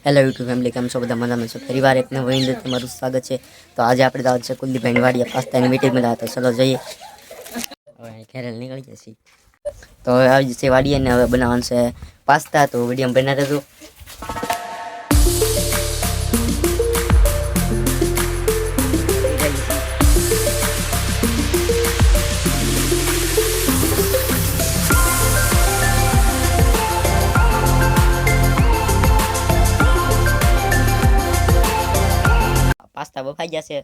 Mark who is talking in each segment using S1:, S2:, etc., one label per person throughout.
S1: Hello YouTube family, કેમ છો બધા? મજામાં છો? ફરીવાર એક નવો વિડીયો તમારું સ્વાગત છે. તો આજે આપણે દાવત છે કુલદીપભાઈ વાડીએ પાસ્તાની મીટિંગમાં હતા. તો ચલો જઈએ. હવે ઘરે નીકળી જશે. તો હવે આવી જશે વાડીએ ને હવે બનાવવાનું છે પાસ્તા. તો વિડીયો બનાવી દેજો. પાસ્તા બફાઈ જશે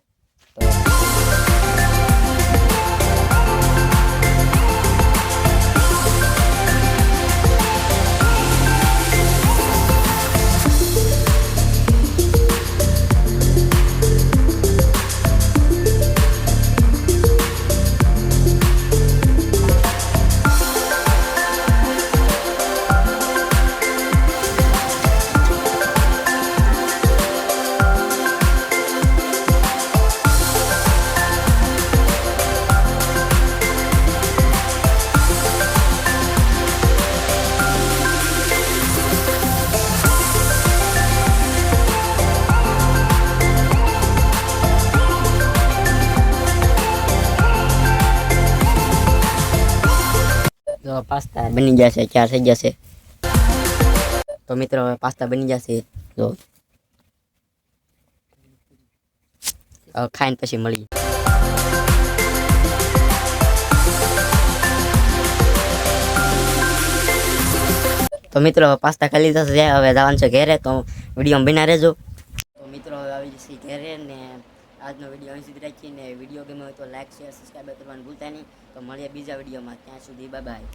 S1: તો પાસ્તા બની જશે, ચાર થઈ જશે. તો મિત્રો હવે પાસ્તા બની જશે. જો ખાઈને પછી મળી. તો મિત્રો પાસ્તા ખાઈ લીધા છે. હવે જવાનું છે ઘેરે. તો વિડીયો બના રહેજો. તો મિત્રો હવે આવી જશે ઘેરે ને આજનો વિડીયો અહીં સુધી રાખીને વિડીયો ગમ્યો હોય તો લાઈક શેર સબસ્ક્રાઈબ કરવાનું ભૂલતા નહીં. તો મળીએ બીજા વિડીયોમાં. ત્યાં સુધી બાય બાય.